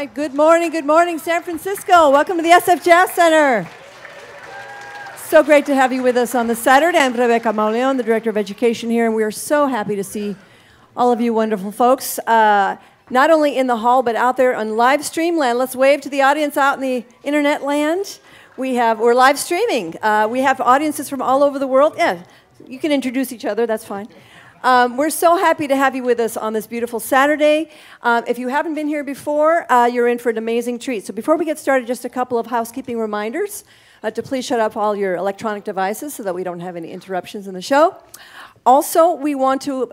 right, good morning, San Francisco. Welcome to the SFJAZZ Center. So great to have you with us on this Saturday. I'm Rebecca Mauleon, the Director of Education here, and we are so happy to see all of you wonderful folks, not only in the hall, but out there on live stream land. Let's wave to the audience out in the internet land. We're live streaming. We have audiences from all over the world. Yeah, you can introduce each other, that's fine. We're so happy to have you with us on this beautiful Saturday. If you haven't been here before, you're in for an amazing treat. So before we get started, just a couple of housekeeping reminders to please shut up all your electronic devices so that we don't have any interruptions in the show. Also, we want to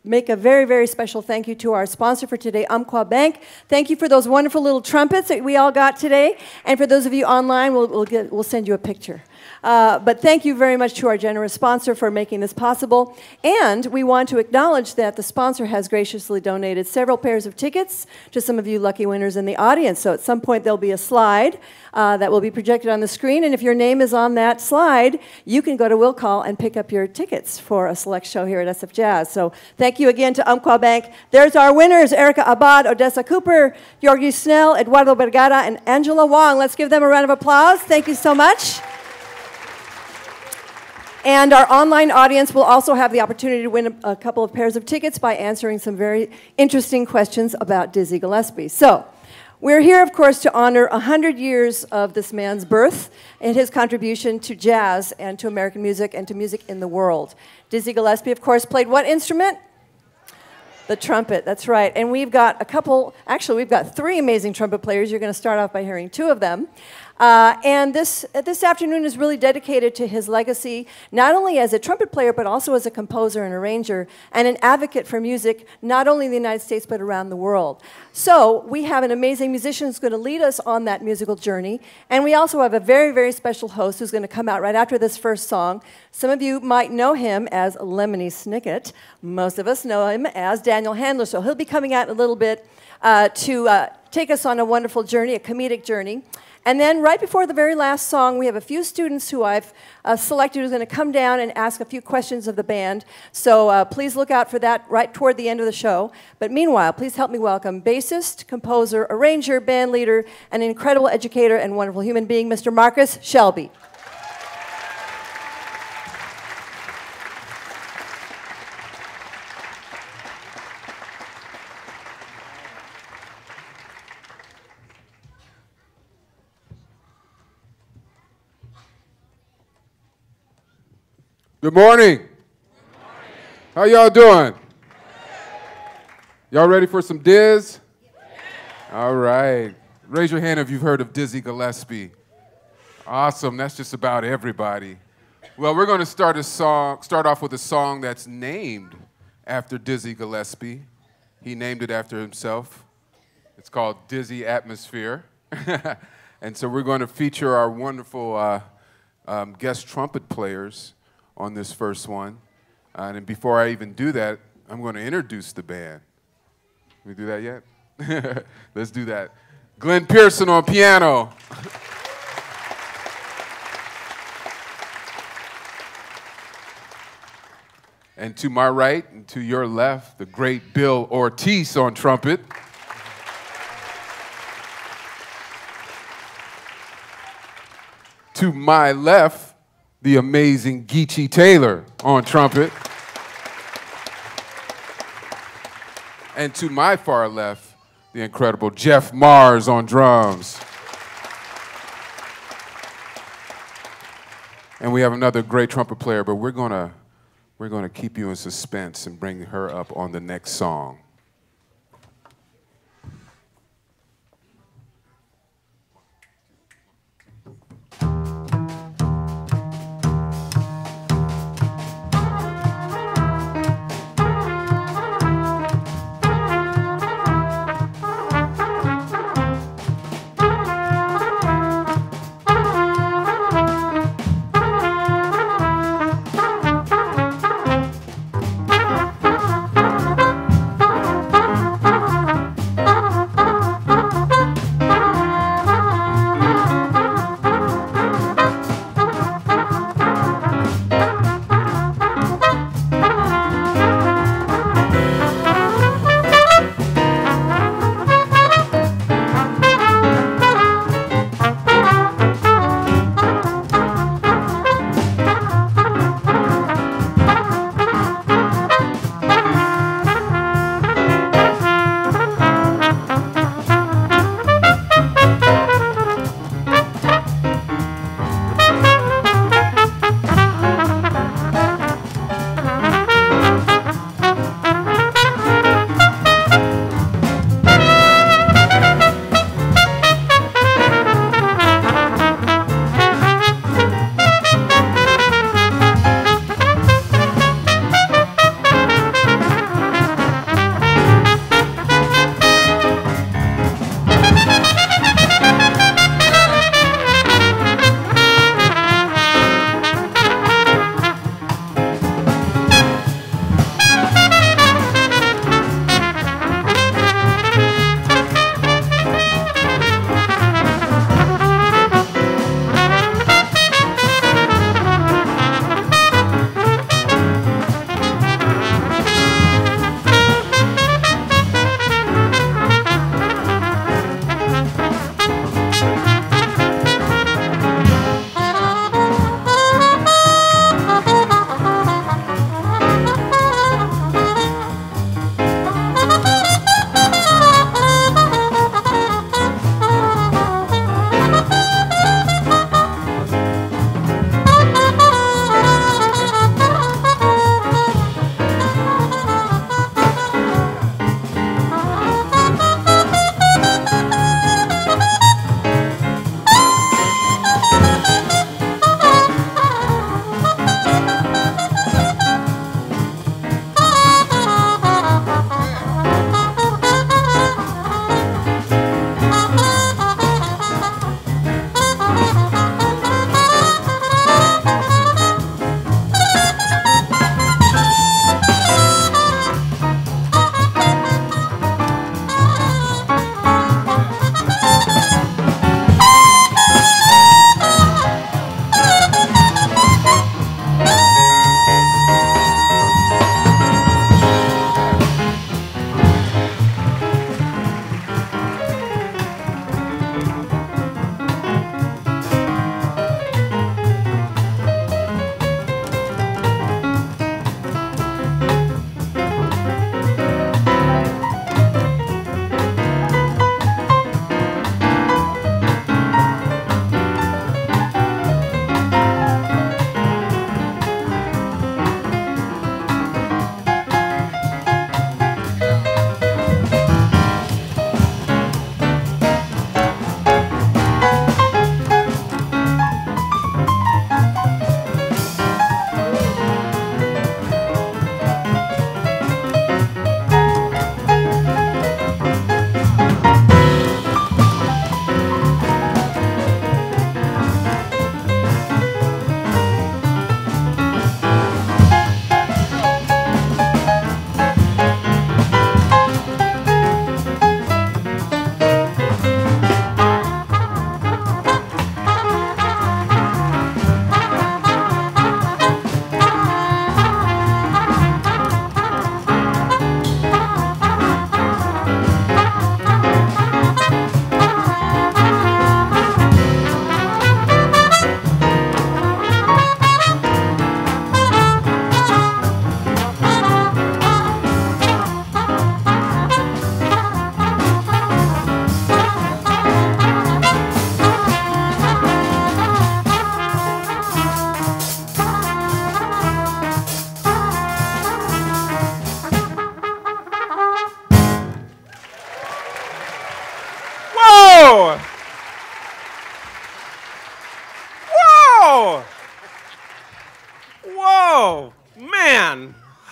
make a very, very special thank you to our sponsor for today, Umpqua Bank. Thank you for those wonderful little trumpets that we all got today. And for those of you online, we'll send you a picture. But thank you very much to our generous sponsor for making this possible. And we want to acknowledge that the sponsor has graciously donated several pairs of tickets to some of you lucky winners in the audience. So at some point, there'll be a slide that will be projected on the screen. And if your name is on that slide, you can go to Will Call and pick up your tickets for a select show here at SFJAZZ. So thank you again to Umpqua Bank. There's our winners, Erica Abad, Odessa Cooper, Georgi Snell, Eduardo Vergara, and Angela Wong. Let's give them a round of applause. Thank you so much. And our online audience will also have the opportunity to win a couple of pairs of tickets by answering some very interesting questions about Dizzy Gillespie. So, we're here, of course, to honor 100 years of this man's birth and his contribution to jazz and to American music and to music in the world. Dizzy Gillespie, of course, played what instrument? The trumpet, that's right. And we've got we've got three amazing trumpet players. You're going to start off by hearing two of them. And this afternoon is really dedicated to his legacy, not only as a trumpet player, but also as a composer and arranger, and an advocate for music, not only in the United States, but around the world. So we have an amazing musician who's going to lead us on that musical journey, and we also have a very, very special host who's going to come out right after this first song. Some of you might know him as Lemony Snicket. Most of us know him as Daniel Handler, so he'll be coming out in a little bit to take us on a wonderful journey, a comedic journey. And then right before the very last song, we have a few students who I've selected who's going to come down and ask a few questions of the band. So please look out for that right toward the end of the show. But meanwhile, please help me welcome bassist, composer, arranger, band leader, an incredible educator and wonderful human being, Mr. Marcus Shelby. Good morning. How y'all doing? Y'all ready for some Dizz? All right. Raise your hand if you've heard of Dizzy Gillespie. Awesome. That's just about everybody. Well, we're going to start off with a song that's named after Dizzy Gillespie. He named it after himself. It's called Dizzy Atmosphere. And so we're going to feature our wonderful guest trumpet players on this first one. And before I even do that, I'm going to introduce the band. Can we do that yet? Let's do that. Glenn Pearson on piano. And to my right and to your left, the great Bill Ortiz on trumpet. To my left, the amazing Geechee Taylor on trumpet. And to my far left, the incredible Jeff Mars on drums. And we have another great trumpet player, but we're gonna keep you in suspense and bring her up on the next song.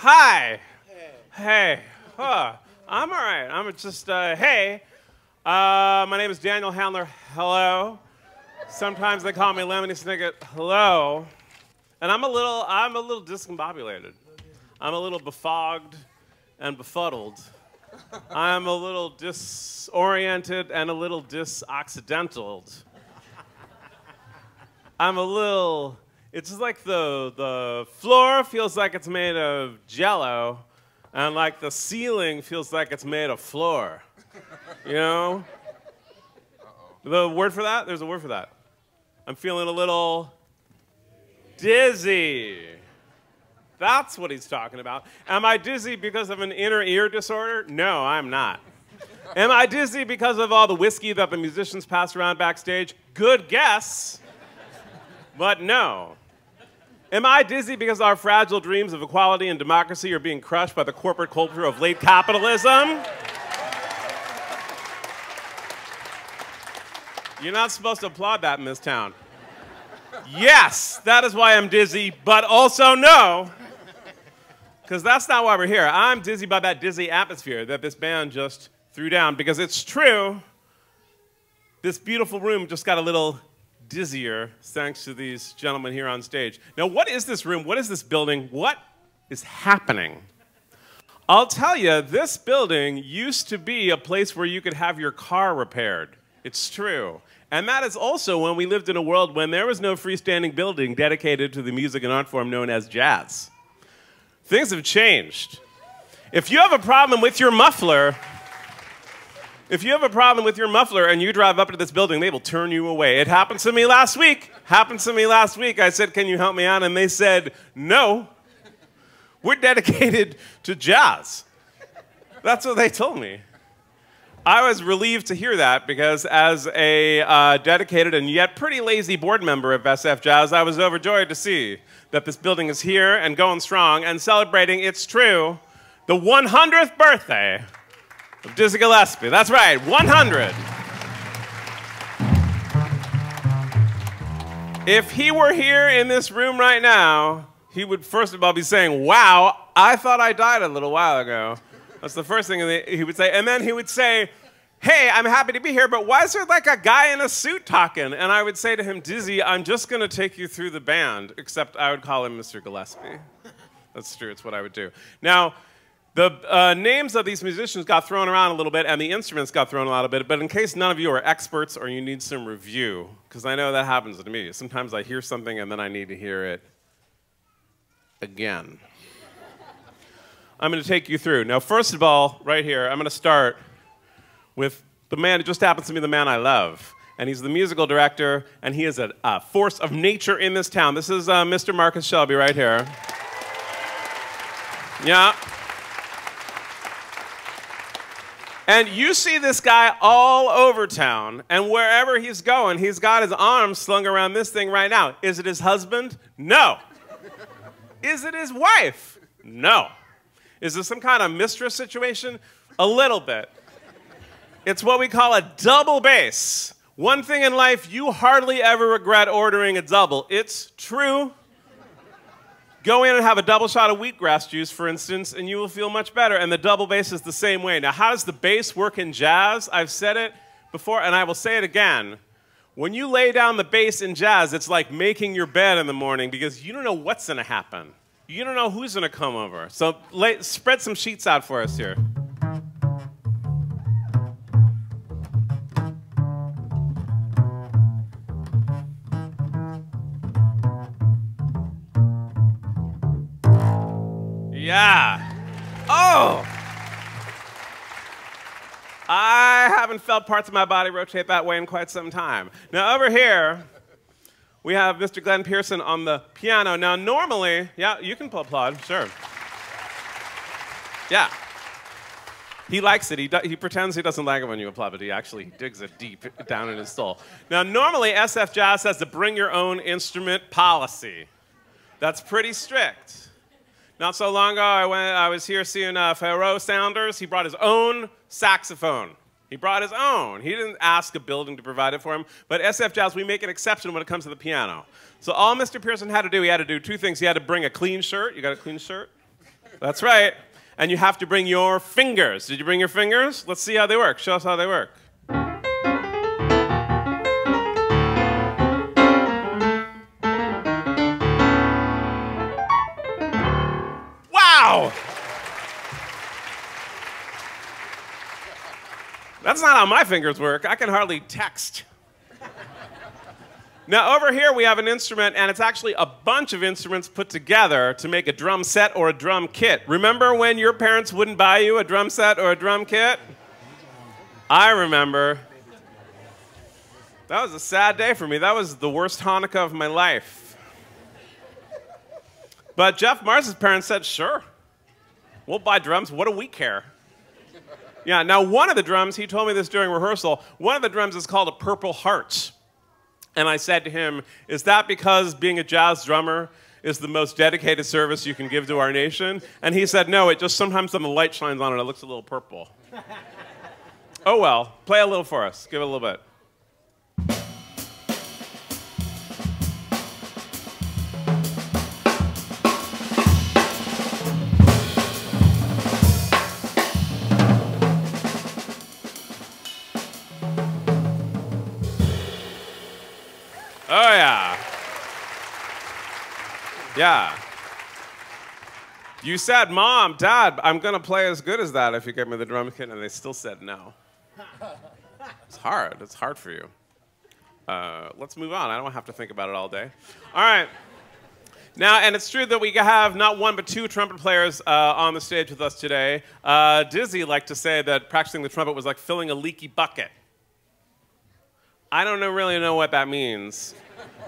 Hi. Hey. I'm all right. I'm just, hey. My name is Daniel Handler. Hello. Sometimes they call me Lemony Snicket. Hello. And I'm a little discombobulated. I'm a little befogged and befuddled. I'm a little disoriented and a little disoccidentaled. It's just like the floor feels like it's made of Jell-O, and like the ceiling feels like it's made of floor. You know? The word for that? There's a word for that. I'm feeling a little dizzy. That's what he's talking about. Am I dizzy because of an inner ear disorder? No, I'm not. Am I dizzy because of all the whiskey that the musicians pass around backstage? Good guess, but no. Am I dizzy because our fragile dreams of equality and democracy are being crushed by the corporate culture of late capitalism? You're not supposed to applaud that in this town. Yes, that is why I'm dizzy, but also no. Because that's not why we're here. I'm dizzy by that dizzy atmosphere that this band just threw down, because it's true, this beautiful room just got a little dizzier thanks to these gentlemen here on stage. Now, what is this room? What is this building? What is happening? I'll tell you, this building used to be a place where you could have your car repaired. It's true. And that is also when we lived in a world when there was no freestanding building dedicated to the music and art form known as jazz. Things have changed. If you have a problem with your muffler, and you drive up to this building, they will turn you away. It happened to me last week. I said, can you help me out? And they said, no. We're dedicated to jazz. That's what they told me. I was relieved to hear that because as a dedicated and yet pretty lazy board member of SFJAZZ, I was overjoyed to see that this building is here and going strong and celebrating, it's true, the 100th birthday of Dizz Gillespie. That's right, 100. If he were here in this room right now, he would first of all be saying, wow, I thought I died a little while ago. That's the first thing he would say. And then he would say, hey, I'm happy to be here, but why is there like a guy in a suit talking? And I would say to him, Dizzy, I'm just going to take you through the band, except I would call him Mr. Gillespie. That's true, it's what I would do. Now, the names of these musicians got thrown around a little bit, and the instruments got thrown around a bit, but in case none of you are experts or you need some review, because I know that happens to me. Sometimes I hear something and then I need to hear it again. I'm going to take you through. Now, first of all, right here, I'm going to start with the man who just happens to be the man I love. And he's the musical director, and he is a force of nature in this town. This is Mr. Marcus Shelby right here. Yeah. And you see this guy all over town, and wherever he's going, he's got his arms slung around this thing right now. Is it his husband? No. Is it his wife? No. Is this some kind of mistress situation? A little bit. It's what we call a double bass. One thing in life you hardly ever regret ordering a double. It's true. Go in and have a double shot of wheatgrass juice, for instance, and you will feel much better. And the double bass is the same way. Now, how does the bass work in jazz? I've said it before, and I will say it again. When you lay down the bass in jazz, it's like making your bed in the morning because you don't know what's going to happen. You don't know who's going to come over. So spread some sheets out for us here. Yeah. Oh! I haven't felt parts of my body rotate that way in quite some time. Now, over here, we have Mr. Glenn Pearson on the piano. Now, normally, yeah, you can applaud, sure. Yeah. He likes it. He pretends he doesn't like it when you applaud, but he actually digs it deep down in his soul. Now, normally, SFJAZZ has the bring your own instrument policy. That's pretty strict. Not so long ago, I was here seeing Pharoah Sanders. He brought his own saxophone. He brought his own. He didn't ask a building to provide it for him. But SFJAZZ, we make an exception when it comes to the piano. So all Mr. Pearson had to do, he had to do two things. He had to bring a clean shirt. You got a clean shirt? That's right. And you have to bring your fingers. Did you bring your fingers? Let's see how they work. Show us how they work. Wow! That's not how my fingers work. I can hardly text. Now, over here we have an instrument, and it's actually a bunch of instruments put together to make a drum set or a drum kit. Remember when your parents wouldn't buy you a drum set or a drum kit? I remember. That was a sad day for me. That was the worst Hanukkah of my life. But Jeff Mars's parents said, sure, we'll buy drums. What do we care? Yeah, now one of the drums, he told me this during rehearsal, one of the drums is called a Purple Heart. And I said to him, is that because being a jazz drummer is the most dedicated service you can give to our nation? And he said, no, it just sometimes when the light shines on it, it looks a little purple. Oh well, play a little for us. Give it a little bit. Oh, yeah. Yeah. You said, Mom, Dad, I'm going to play as good as that if you give me the drum kit, and they still said no. It's hard. It's hard for you. Let's move on. I don't have to think about it all day. All right. Now, and it's true that we have not one but two trumpet players on the stage with us today. Dizzy liked to say that practicing the trumpet was like filling a leaky bucket. I don't really know what that means,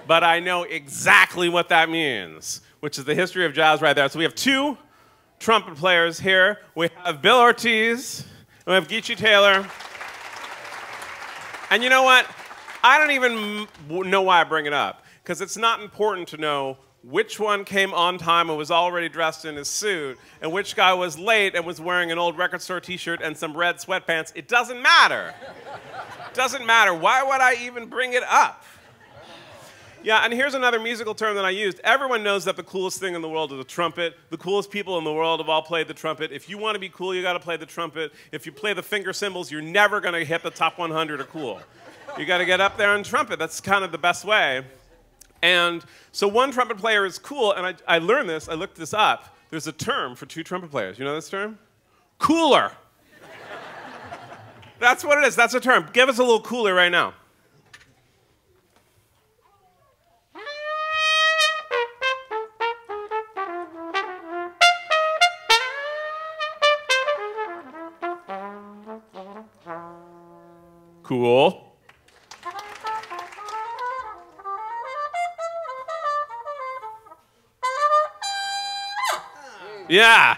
but I know exactly what that means, which is the history of jazz right there. So we have two trumpet players here. We have Bill Ortiz, and we have Geechee Taylor. And you know what? I don't even know why I bring it up, because it's not important to know which one came on time and was already dressed in his suit, and which guy was late and was wearing an old record store t-shirt and some red sweatpants. It doesn't matter. Doesn't matter. Why would I even bring it up? Yeah, and here's another musical term that I used. Everyone knows that the coolest thing in the world is a trumpet. The coolest people in the world have all played the trumpet. If you want to be cool, you got to play the trumpet. If you play the finger cymbals, you're never going to hit the top 100 of cool. You got to get up there and trumpet. That's kind of the best way. And so one trumpet player is cool, and I learned this. I looked this up. There's a term for two trumpet players. You know this term? Cooler. That's what it is. That's a term. Give us a little cooler right now. Cool. Yeah.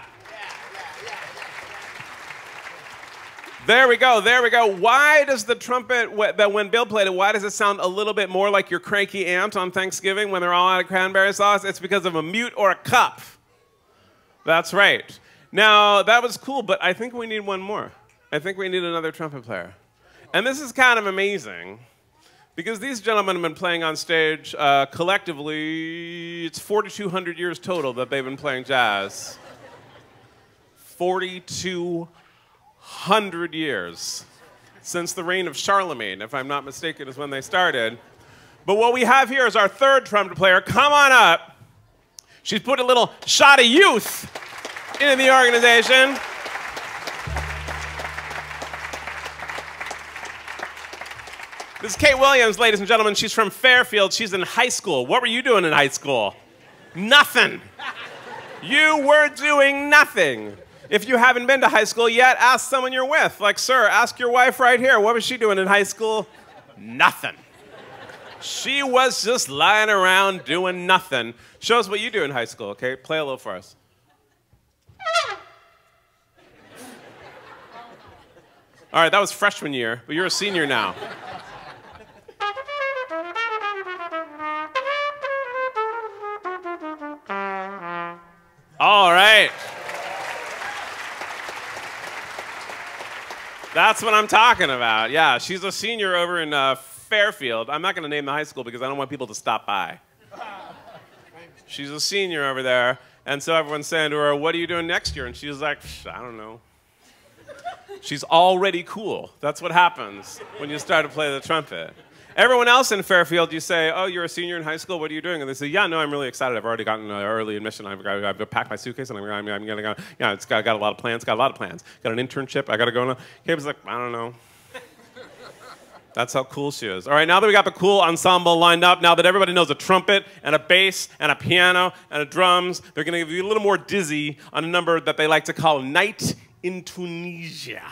There we go, there we go. Why does the trumpet, when Bill played it, why does it sound a little bit more like your cranky aunt on Thanksgiving when they're all out of cranberry sauce? It's because of a mute or a cup. That's right. Now, that was cool, but I think we need one more. I think we need another trumpet player. And this is kind of amazing, because these gentlemen have been playing on stage collectively, it's 4,200 years total that they've been playing jazz. 4,200 years since the reign of Charlemagne, if I'm not mistaken, is when they started. But what we have here is our third trumpet player. Come on up. She's put a little shot of youth into the organization. This is Kate Williams, ladies and gentlemen. She's from Fairfield. She's in high school. What were you doing in high school? Nothing. You were doing nothing. If you haven't been to high school yet, ask someone you're with. Like, sir, ask your wife right here. What was she doing in high school? Nothing. She was just lying around doing nothing. Show us what you do in high school, okay? Play a little for us. All right, that was freshman year, but you're a senior now. All right. That's what I'm talking about. Yeah, she's a senior over in Fairfield. I'm not going to name the high school because I don't want people to stop by. She's a senior over there. And so everyone's saying to her, what are you doing next year? And she's like, I don't know. She's already cool. That's what happens when you start to play the trumpet. Everyone else in Fairfield, you say, oh, you're a senior in high school, what are you doing? And they say, yeah, no, I'm really excited. I've already gotten early admission. I've packed my suitcase, and I'm going to go. Yeah, it's got a lot of plans, got an internship, I got to go now. Caleb's like, I don't know. That's how cool she is. All right, now that we got the cool ensemble lined up, now that everybody knows a trumpet and a bass and a piano and a drums, they're going to give you a little more dizzy on a number that they like to call Night in Tunisia.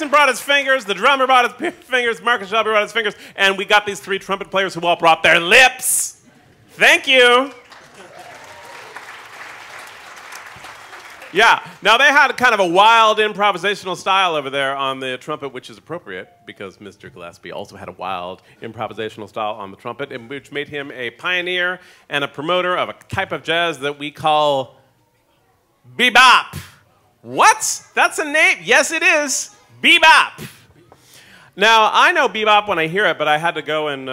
Harrison brought his fingers, the drummer brought his fingers, Marcus Shelby brought his fingers, and we got these 3 trumpet players who all brought their lips. Thank you. Yeah, now they had kind of a wild improvisational style over there on the trumpet, which is appropriate because Mr. Gillespie also had a wild improvisational style on the trumpet, which made him a pioneer and a promoter of a type of jazz that we call bebop. What? That's a name? Yes, it is. Bebop. Now, I know bebop when I hear it, but I had to go and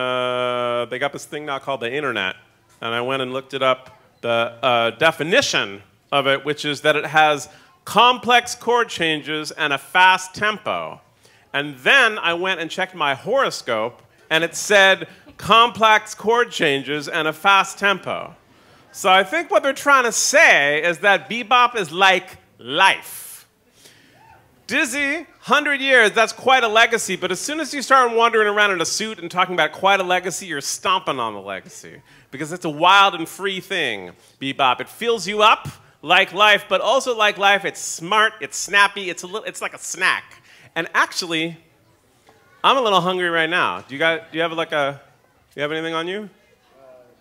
they got this thing now called the internet, and I went and looked it up, the definition of it, which is that it has complex chord changes and a fast tempo. And then I went and checked my horoscope, and it said complex chord changes and a fast tempo. So I think what they're trying to say is that bebop is like life. Dizzy, 100 years, that's quite a legacy, but as soon as you start wandering around in a suit and talking about quite a legacy, you're stomping on the legacy. Because it's a wild and free thing, bebop. It fills you up like life, but also like life, it's smart, it's snappy, it's like a snack. And actually, I'm a little hungry right now. Do you have anything on you?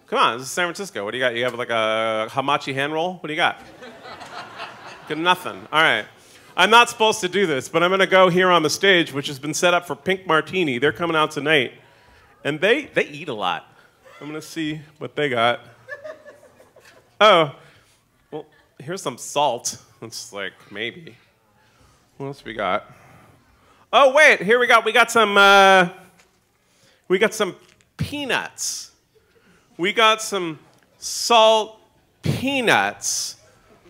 Come on, this is San Francisco. What do you got? You have like a hamachi hand roll? What do you got? Good, nothing. All right. I'm not supposed to do this, but I'm going to go here on the stage, which has been set up for Pink Martini. They're coming out tonight, and they eat a lot. I'm going to see what they got. Oh, well, here's some salt. It's like, maybe. What else we got? Oh, wait, here we got some peanuts. We got some salt peanuts.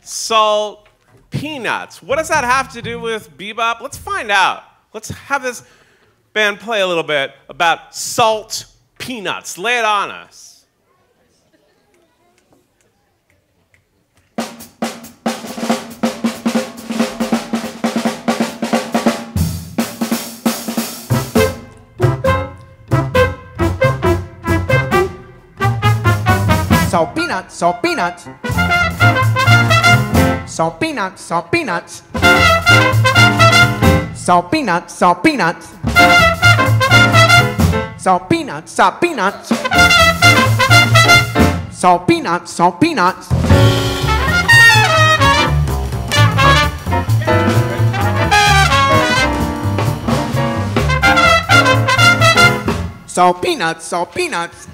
Salt peanuts. What does that have to do with bebop? Let's find out. Let's have this band play a little bit about salt peanuts. Lay it on us. Salt peanuts, salt peanuts. Salt peanuts, salt peanuts. Salt peanuts, salt peanuts. Salt peanuts, salt peanuts. Salt peanuts, salt peanuts. Salt peanuts, salt peanuts.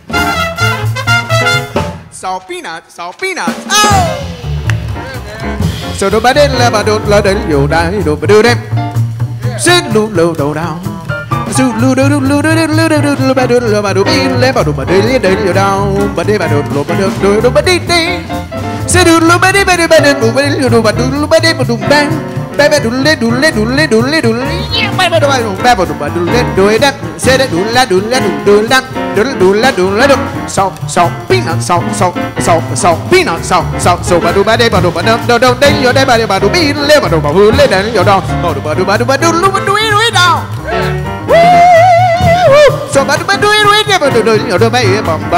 Salt peanuts, salt peanuts. Oh! So do ba din la ba do la din yo dai do ba do dem. Sit lu lu do down. Su lu do lu do lu do ba do la ba do bi le ba do ba de de yo down. Ba de ba do lo ba do ba di di. Sit do lu ba de ba de ba de do ba do ba de ba do bang. Ba ba do le do le do le do le do le. Ba ba do ba do le do that. Say that do la do la do that. Do la do la do. Salt peanut salt peanut salt so ba do ba de ba do ba do do de yo de ba de ba do bi le ba do ba hu le de yo do ba do ba do ba do lu ba do it down. So ba do it de ba do yo do ba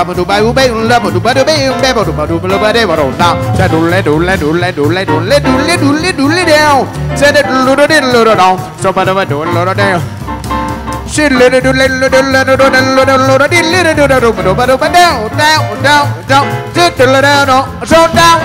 ba do ba u ba la ba do ba do ba do ba de ba do now. Say do le down. Say that do down. So ba do down. Shit, little do down, so down.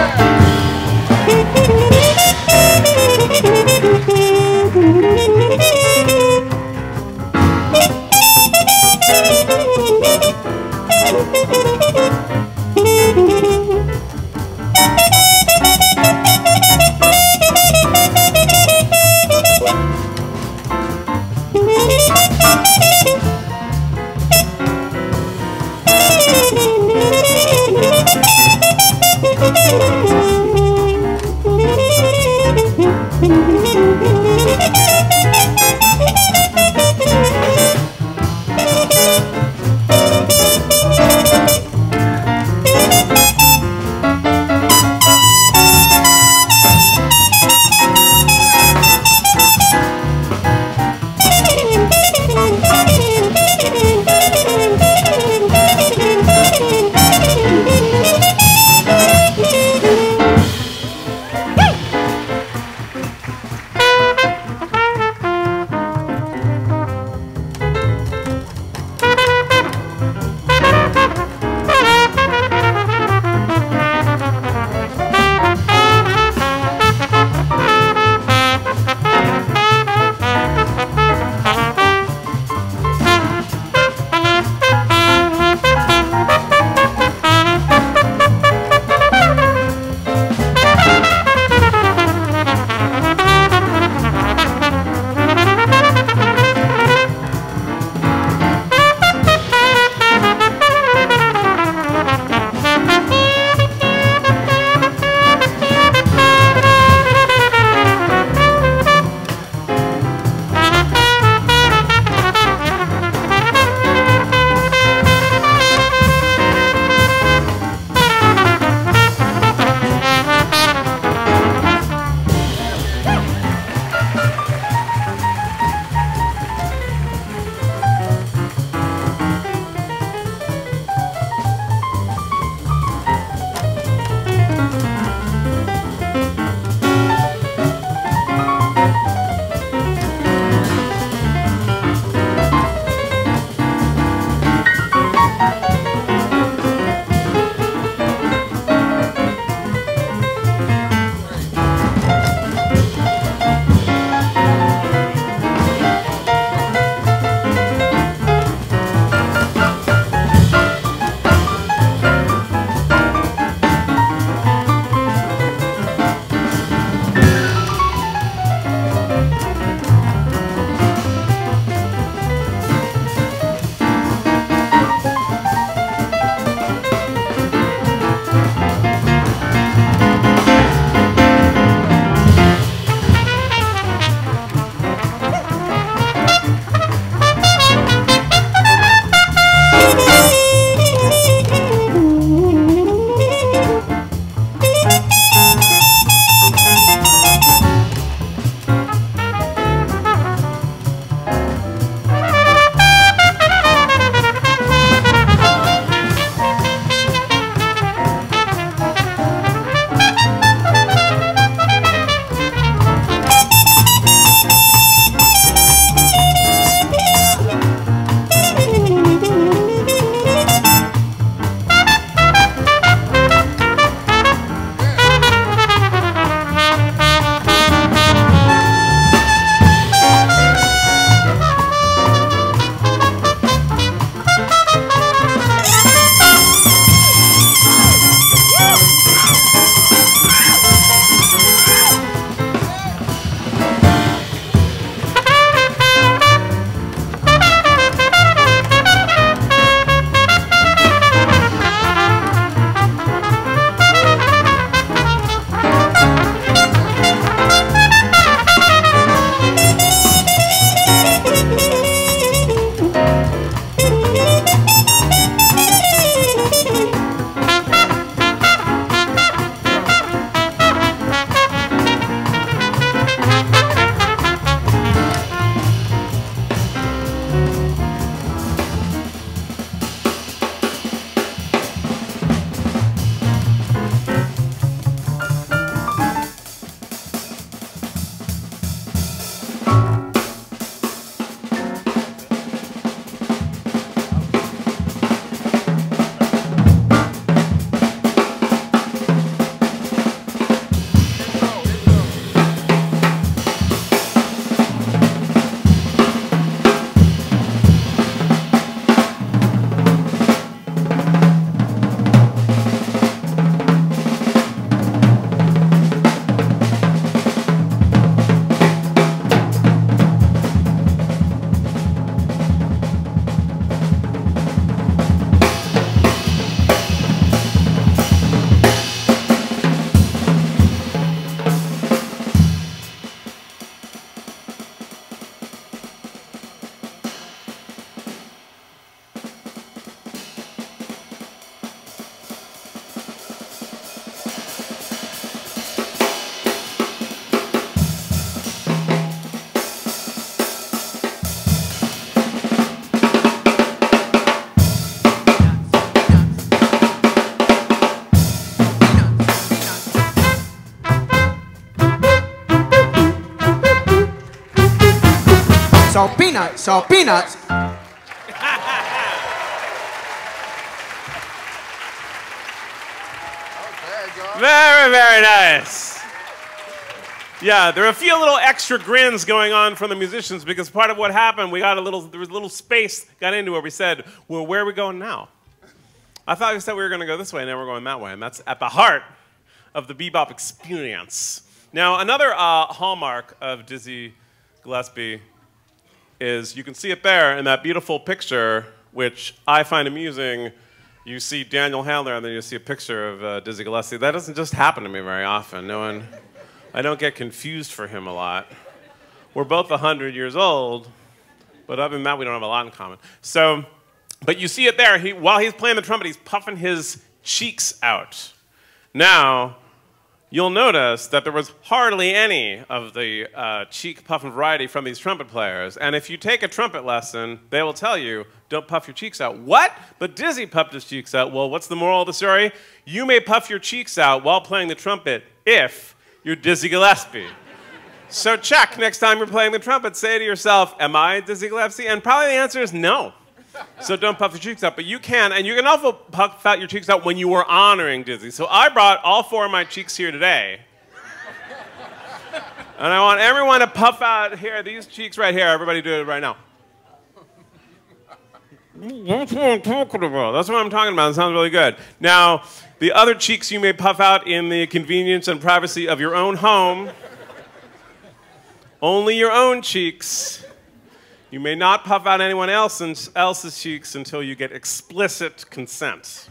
salt peanuts, salt peanuts. Very, very nice. Yeah, there are a few little extra grins going on from the musicians because part of what happened, there was a little space got into where we said, well, where are we going now? I thought we said we were going to go this way, and now we're going that way, and that's at the heart of the bebop experience. Now, another hallmark of Dizzy Gillespie is you can see it there in that beautiful picture, which I find amusing. You see Daniel Handler, and then you see a picture of Dizzy Gillespie. That doesn't just happen to me very often. I don't get confused for him a lot. We're both 100 years old, but other than that, we don't have a lot in common. So, but you see it there. While he's playing the trumpet, he's puffing his cheeks out. Now, you'll notice that there was hardly any of the cheek puffing variety from these trumpet players. And if you take a trumpet lesson, they will tell you, don't puff your cheeks out. What? But Dizzy puffed his cheeks out. Well, what's the moral of the story? You may puff your cheeks out while playing the trumpet if you're Dizzy Gillespie. So check next time you're playing the trumpet. Say to yourself, am I Dizzy Gillespie? And probably the answer is no. So don't puff your cheeks out. But you can, and you can also puff out your cheeks out when you were honoring Dizzy. So I brought all 4 of my cheeks here today. And I want everyone to puff out here, these cheeks right here. Everybody do it right now. That's what I'm talking about. That's what I'm talking about. It sounds really good. Now, the other cheeks you may puff out in the convenience and privacy of your own home. Only your own cheeks. You may not puff out anyone else's cheeks until you get explicit consent.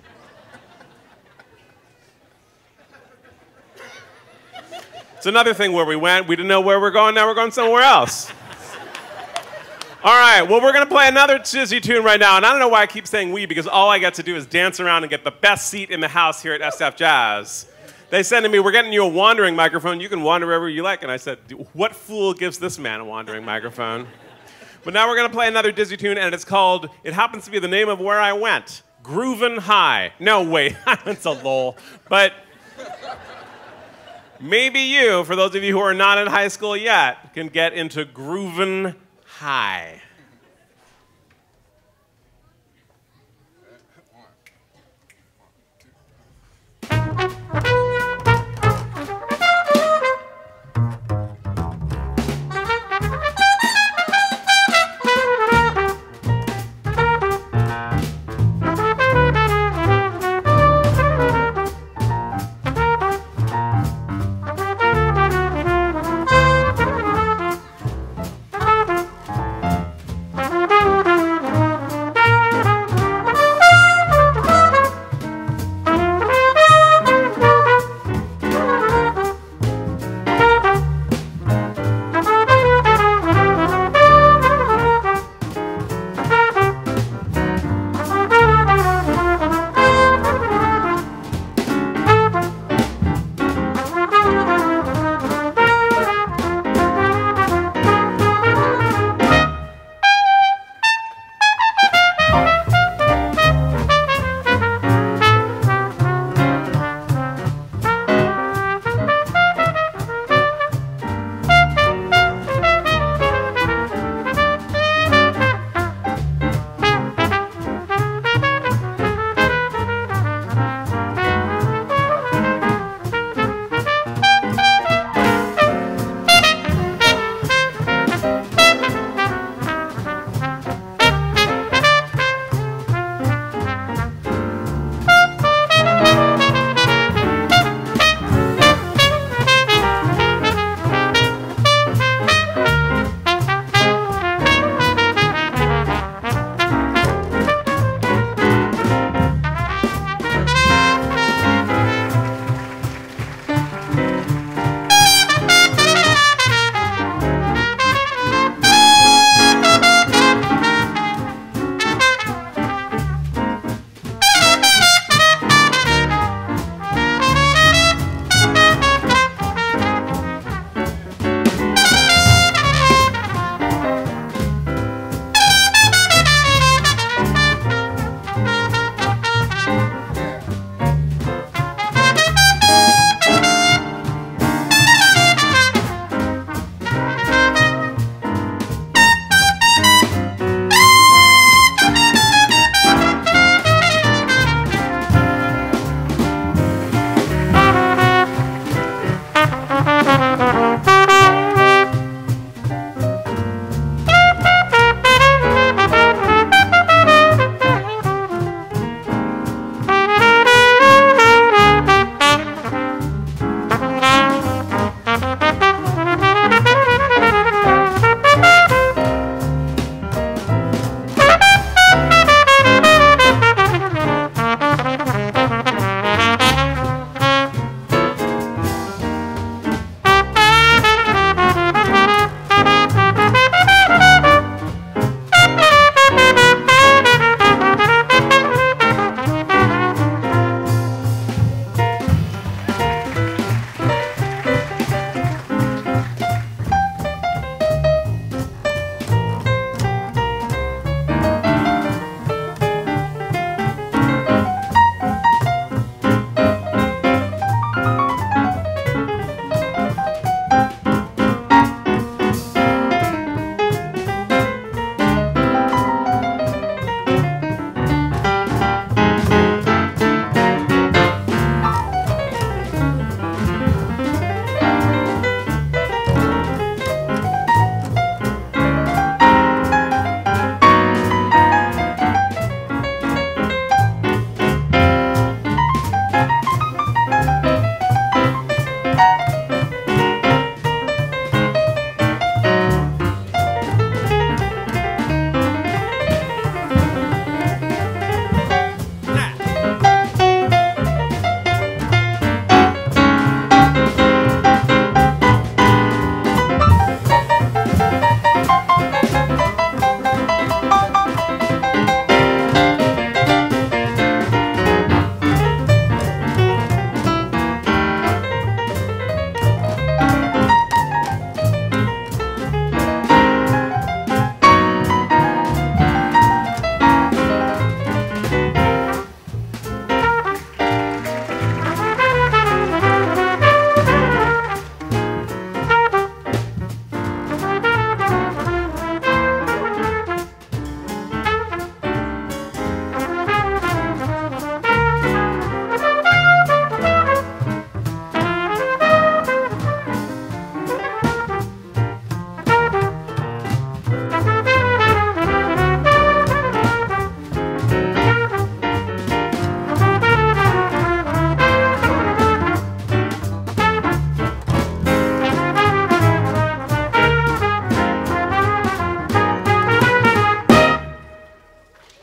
It's another thing where we went. We didn't know where we're going. Now we're going somewhere else. All right, well, we're going to play another Dizzy tune right now. And I don't know why I keep saying we, because all I get to do is dance around and get the best seat in the house here at SFJAZZ. They said to me, we're getting you a wandering microphone. You can wander wherever you like. And I said, what fool gives this man a wandering microphone? But now we're going to play another Dizzy tune, and it's called, it happens to be the name of where I went, Groovin' High. No, wait, it's a lull. But maybe you, for those of you who are not in high school yet, can get into Groovin' High.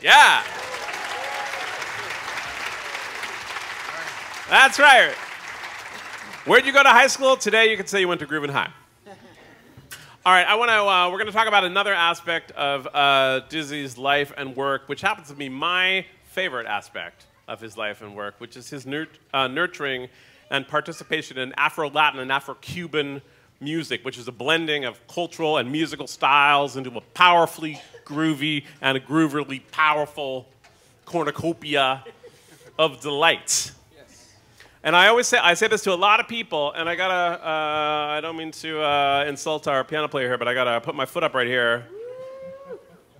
Yeah. That's right. Where'd you go to high school? Today you can say you went to Groovin' High. All right, we're going to talk about another aspect of Dizzy's life and work, which happens to be my favorite aspect of his life and work, which is his nurturing and participation in Afro-Latin and Afro-Cuban music, which is a blending of cultural and musical styles into a powerfully groovy and a grooverly powerful cornucopia of delight. And I say this to a lot of people, and I don't mean to insult our piano player here, but I gotta put my foot up right here.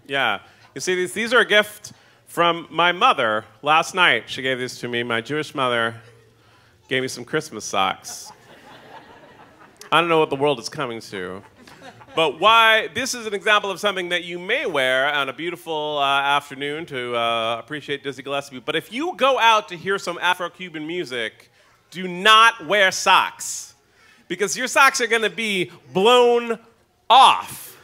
Yeah, you see, these are a gift from my mother last night. She gave these to me. My Jewish mother gave me some Christmas socks. I don't know what the world is coming to. But why, this is an example of something that you may wear on a beautiful afternoon to appreciate Dizzy Gillespie. But if you go out to hear some Afro-Cuban music, do not wear socks, because your socks are going to be blown off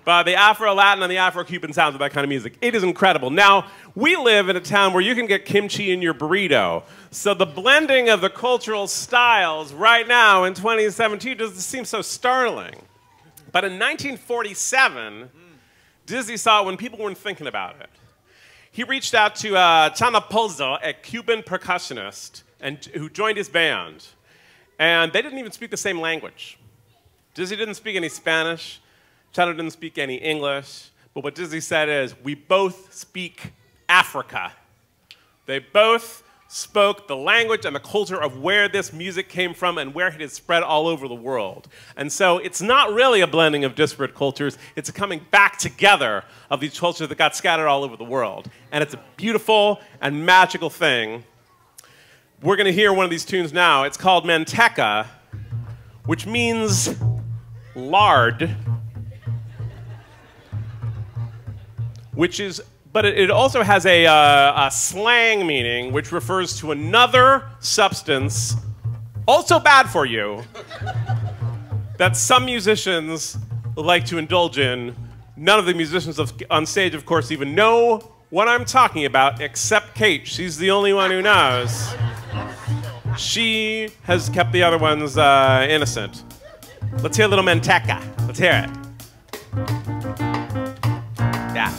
by the Afro-Latin and the Afro-Cuban sounds of that kind of music. It is incredible. Now, we live in a town where you can get kimchi in your burrito, so the blending of the cultural styles right now in 2017 doesn't seem so startling. But in 1947, Dizzy saw it when people weren't thinking about it. He reached out to Chana Pozo, a Cuban percussionist, who joined his band. And they didn't even speak the same language. Dizzy didn't speak any Spanish. Chana didn't speak any English. But what Dizzy said is, we both speak Africa. They both spoke the language and the culture of where this music came from and where it has spread all over the world. And so it's not really a blending of disparate cultures. It's a coming back together of these cultures that got scattered all over the world. And it's a beautiful and magical thing. We're going to hear one of these tunes now. It's called Manteca, which means lard, but it also has a slang meaning, which refers to another substance, also bad for you, that some musicians like to indulge in. None of the musicians on stage, of course, even know what I'm talking about, except Kate. She's the only one who knows. She has kept the other ones innocent. Let's hear a little Manteca. Let's hear it. Yeah.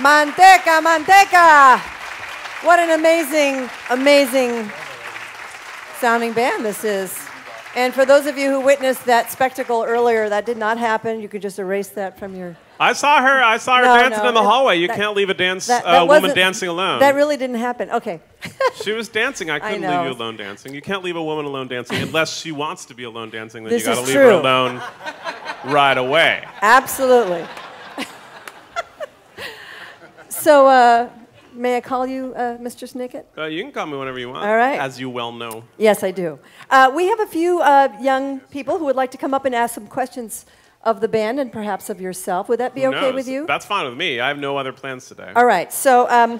Manteca, manteca. What an amazing, amazing sounding band this is. And for those of you who witnessed that spectacle earlier, that did not happen. You could just erase that from your... I saw her dancing in the hallway. You can't leave a woman dancing alone. That really didn't happen. Okay. She was dancing. I couldn't leave you alone dancing. You can't leave a woman alone dancing unless she wants to be alone dancing. Then you got to leave her alone right away. Absolutely. So, may I call you Mr. Snicket? You can call me whatever you want. All right. As you well know. Yes, I do. We have a few young people who would like to come up and ask some questions of the band and perhaps of yourself. Would that be okay with you? That's fine with me. I have no other plans today. All right. So I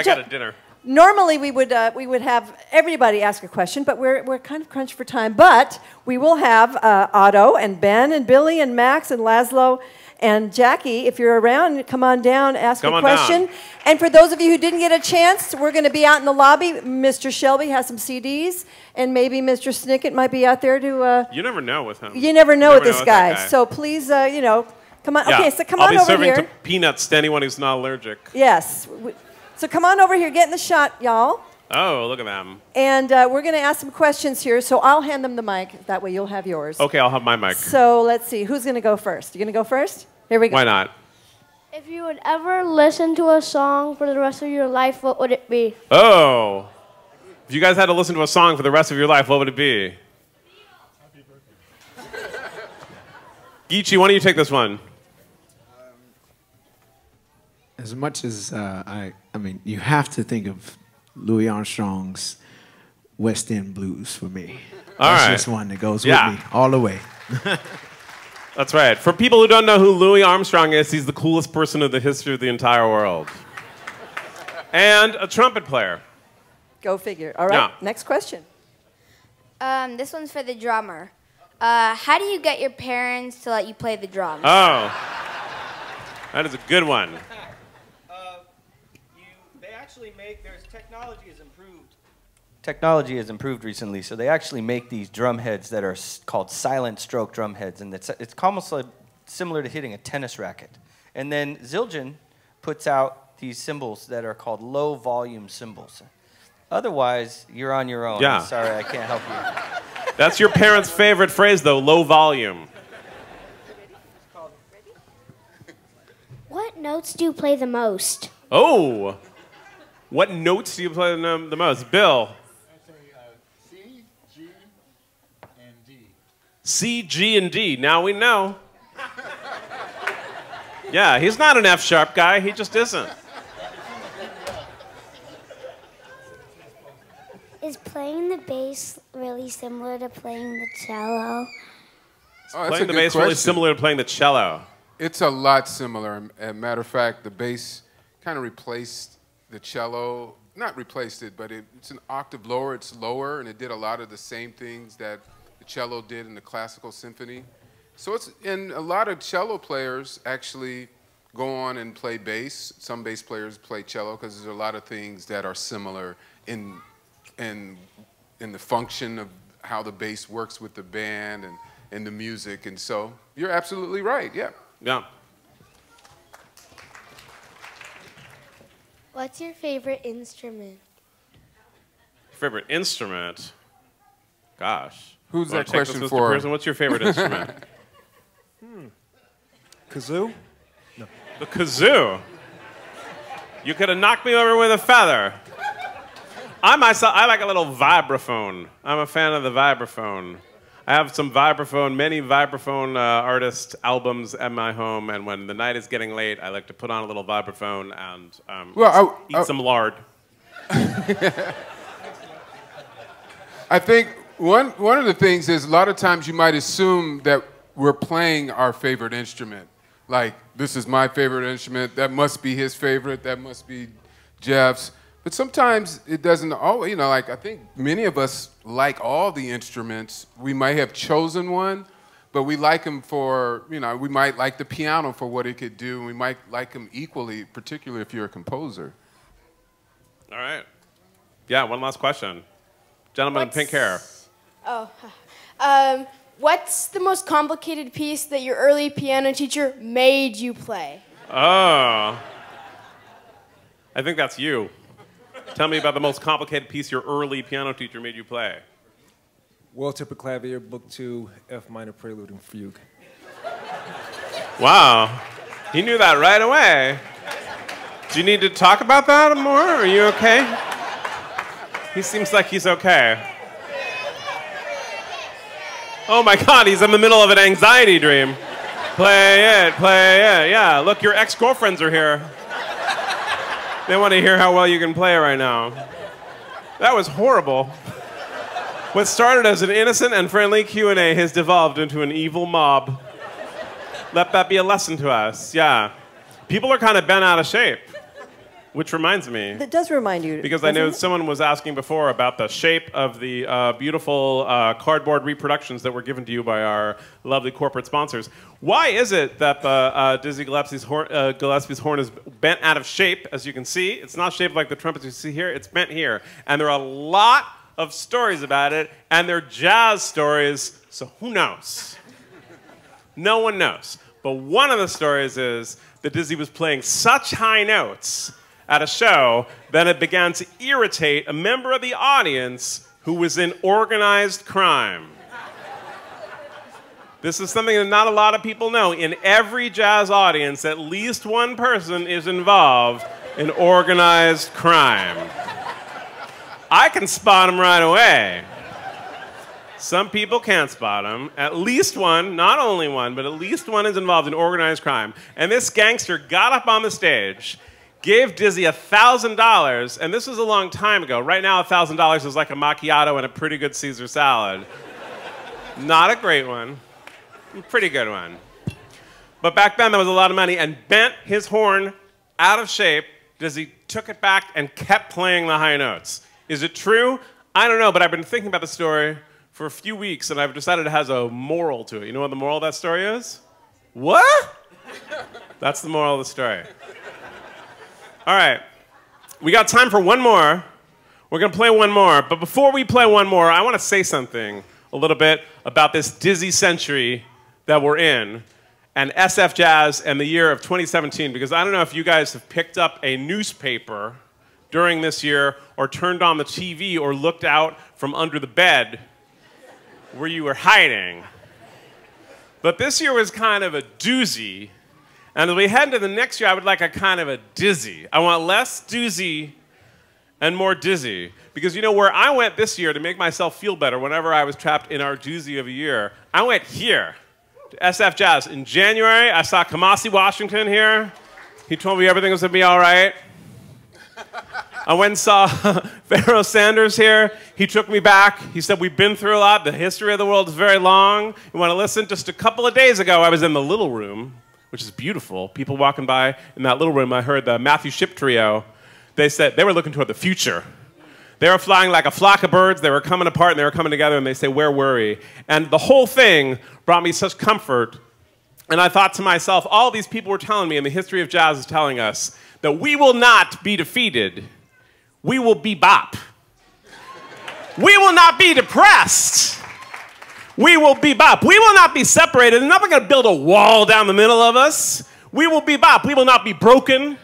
got a dinner. Normally we would have everybody ask a question, but we're kind of crunched for time. But we will have Otto and Ben and Billy and Max and Laszlo and Jackie. If you're around, come on down, ask a question. And for those of you who didn't get a chance, we're going to be out in the lobby. Mr. Shelby has some CDs, and maybe Mr. Snicket might be out there to... you never know with him. You never know with this guy. So please, you know, come on. Yeah. Okay, so come on over here. I'll be serving peanuts to anyone who's not allergic. Yes. So come on over here, get in the shot, y'all. Oh, look at them. And we're going to ask some questions here, so I'll hand them the mic. That way you'll have yours. Okay, I'll have my mic. So let's see. Who's going to go first? You going to go first? Here we go. Why not? If you would ever listen to a song for the rest of your life, what would it be? Oh. If you guys had to listen to a song for the rest of your life, what would it be? Geechee, why don't you take this one? As much as I mean, you have to think of Louis Armstrong's West End Blues for me. That's just one that goes with me all the way. That's right. For people who don't know who Louis Armstrong is, he's the coolest person in the history of the entire world. And a trumpet player. Go figure. All right, next question. This one's for the drummer. How do you get your parents to let you play the drums? Oh, that is a good one. They actually make, technology has improved recently, so they actually make these drum heads that are called silent stroke drum heads, and it's almost like similar to hitting a tennis racket. And then Zildjian puts out these cymbals that are called low volume cymbals. Otherwise, you're on your own. Yeah. I'm sorry, I can't help you. That's your parents' favorite phrase, though, low volume. What notes do you play the most? Oh, what notes do you play the most? Bill? I say C, G, and D. C, G, and D. Now we know. Yeah, he's not an F-sharp guy. He just isn't. Is playing the bass really similar to playing the cello? Playing the bass really similar to playing the cello? It's a lot similar. As a matter of fact, the bass kind of replaced the cello. Not replaced it, but it's an octave lower. It's lower, and it did a lot of the same things that the cello did in the classical symphony. So and a lot of cello players actually go on and play bass. Some bass players play cello because there's a lot of things that are similar in the function of how the bass works with the band and the music. And so you're absolutely right, yeah. Yeah. What's your favorite instrument? Favorite instrument? Gosh. Who's that question for? Person? What's your favorite instrument? Kazoo? No. The kazoo? You could have knocked me over with a feather. I like a little vibraphone. I'm a fan of the vibraphone. I have many vibraphone artist albums at my home, and when the night is getting late, I like to put on a little vibraphone and eat some lard. I think one of the things is a lot of times you might assume that we're playing our favorite instrument. Like, this is my favorite instrument, that must be his favorite, that must be Jeff's. But sometimes it doesn't always, you know, like I think many of us like all the instruments. We might have chosen one, but we like them for, you know, we might like the piano for what it could do. We might like them equally, particularly if you're a composer. All right. Yeah, one last question. Gentleman in pink hair. Oh, what's the most complicated piece that your early piano teacher made you play? Oh. I think that's you. Tell me about the most complicated piece your early piano teacher made you play. World Temper Clavier, Book 2, F minor Prelude and Fugue. Wow. He knew that right away. Do you need to talk about that more? Are you okay? He seems like he's okay. Oh my God, he's in the middle of an anxiety dream. Play it, yeah. Look, your ex-girlfriends are here. They want to hear how well you can play right now. That was horrible. What started as an innocent and friendly Q&A has devolved into an evil mob. Let that be a lesson to us, yeah. People are kind of bent out of shape, which reminds me. That does remind you. Because I know someone was asking before about the shape of the beautiful cardboard reproductions that were given to you by our lovely corporate sponsors. Why is it that the Dizzy Gillespie's horn is bent out of shape, as you can see? It's not shaped like the trumpets you see here, it's bent here. And there are a lot of stories about it, and they're jazz stories, so who knows? No one knows. But one of the stories is that Dizzy was playing such high notes at a show that it began to irritate a member of the audience who was in organized crime. This is something that not a lot of people know. In every jazz audience, at least one person is involved in organized crime. I can spot them right away. Some people can't spot them. At least one, not only one, but at least one is involved in organized crime. And this gangster got up on the stage, gave Dizzy $1,000, and this was a long time ago. Right now, $1,000 is like a macchiato and a pretty good Caesar salad. Not a great one, a pretty good one. But back then, that was a lot of money, and bent his horn out of shape. Dizzy took it back and kept playing the high notes. Is it true? I don't know, but I've been thinking about the story for a few weeks, and I've decided it has a moral to it. You know what the moral of that story is? What? That's the moral of the story. All right, we got time for one more. We're gonna play one more, but before we play one more, I wanna say something a little bit about this Dizzy century that we're in, and SFJAZZ and the year of 2017, because I don't know if you guys have picked up a newspaper during this year, or turned on the TV, or looked out from under the bed where you were hiding. But this year was kind of a doozy. And as we head into the next year, I would like a kind of a dizzy. I want less doozy and more dizzy. Because you know where I went this year to make myself feel better whenever I was trapped in our doozy of a year? I went here to SFJAZZ. In January, I saw Kamasi Washington here. He told me everything was going to be all right. I went and saw Pharaoh Sanders here. He took me back. He said, we've been through a lot. The history of the world is very long. You want to listen? Just a couple of days ago, I was in the Little Room, which is beautiful. People walking by in that little room, I heard the Matthew Shipp Trio. They said they were looking toward the future. They were flying like a flock of birds. They were coming apart, and they were coming together, and they say, where were we? And the whole thing brought me such comfort. And I thought to myself, all these people were telling me, and the history of jazz is telling us, that we will not be defeated. We will bebop. We will not be depressed. We will bebop. We will not be separated. They're not going to build a wall down the middle of us. We will bebop. We will not be broken.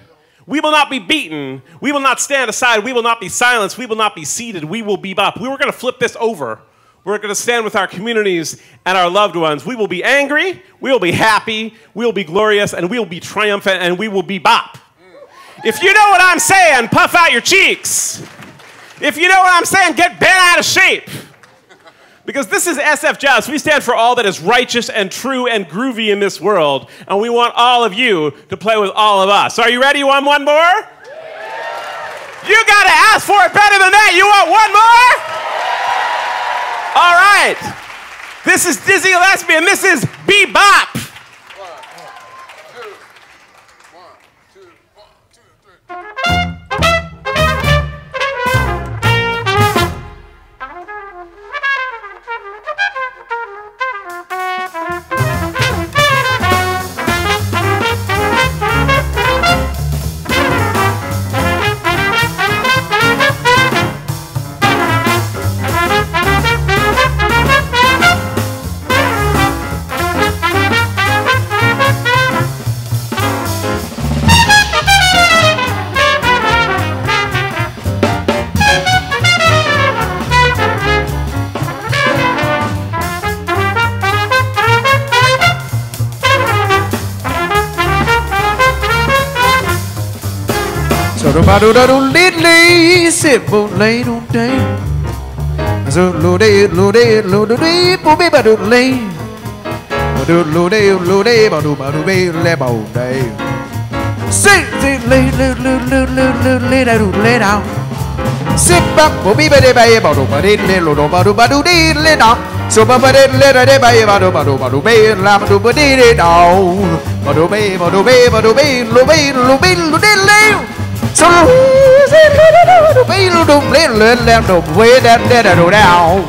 We will not be beaten. We will not stand aside. We will not be silenced. We will not be seated. We will bebop. We were going to flip this over. We're going to stand with our communities and our loved ones. We will be angry. We will be happy. We will be glorious. And we will be triumphant. And we will bebop. If you know what I'm saying, puff out your cheeks. If you know what I'm saying, get bent out of shape. Because this is SFJAZZ. We stand for all that is righteous and true and groovy in this world. And we want all of you to play with all of us. Are you ready? You want one more? You got to ask for it better than that. You want one more? All right. This is Dizzy Gillespie, and this is Bebop. Ba-do-ba-do-da-do-lee-lee, sit-bo-lay-do-day. So-lo-day-lo-day-lo-do-day, bo-be-ba-do-lay. Ba-do-lo-day-lo-day, ba-do-ba-do-be-le-bo-day. Sit-lay-lay-lay-lay-lay-lay-lay down. Sit back, bo-be-ba-de-ba-ye, ba-do-ba-de-le-lo-do-ba-do-ba-do-dee-le-down. So ba-ba-de-le-da-de-ba-ye, ba-do-ba-do-ba-do-be-la-ba-do-ba-dee-de-down. Ba-do-be, ba-do-be, ba-do-be, lo-be, lo-be, lo-de-le. So down.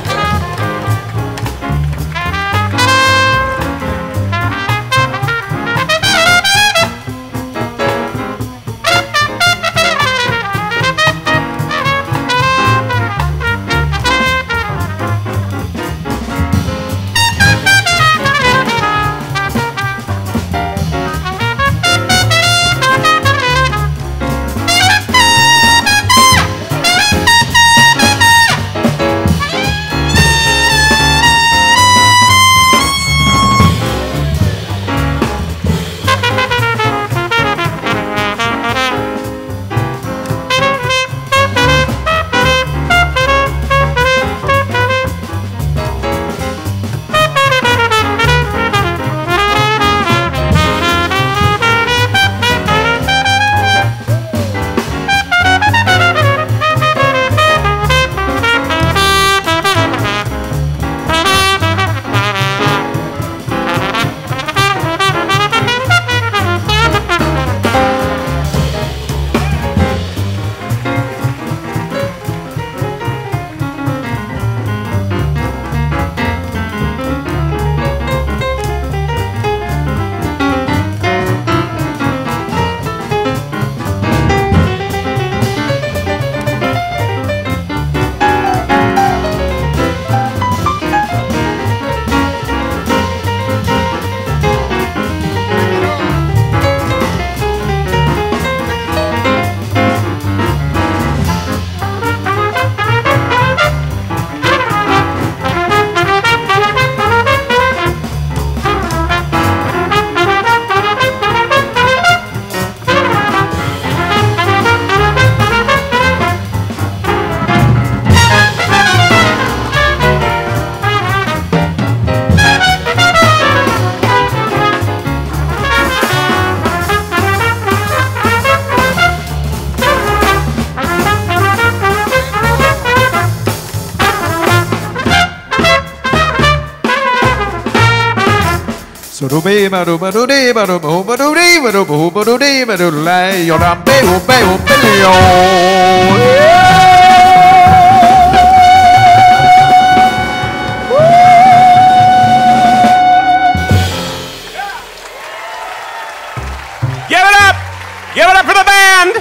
Give it up for the band.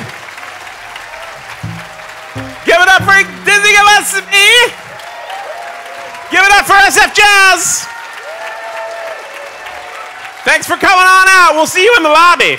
Give it up for Dizzy Gillespie. Give it up for SFJAZZ. Thanks for coming on out. We'll see you in the lobby.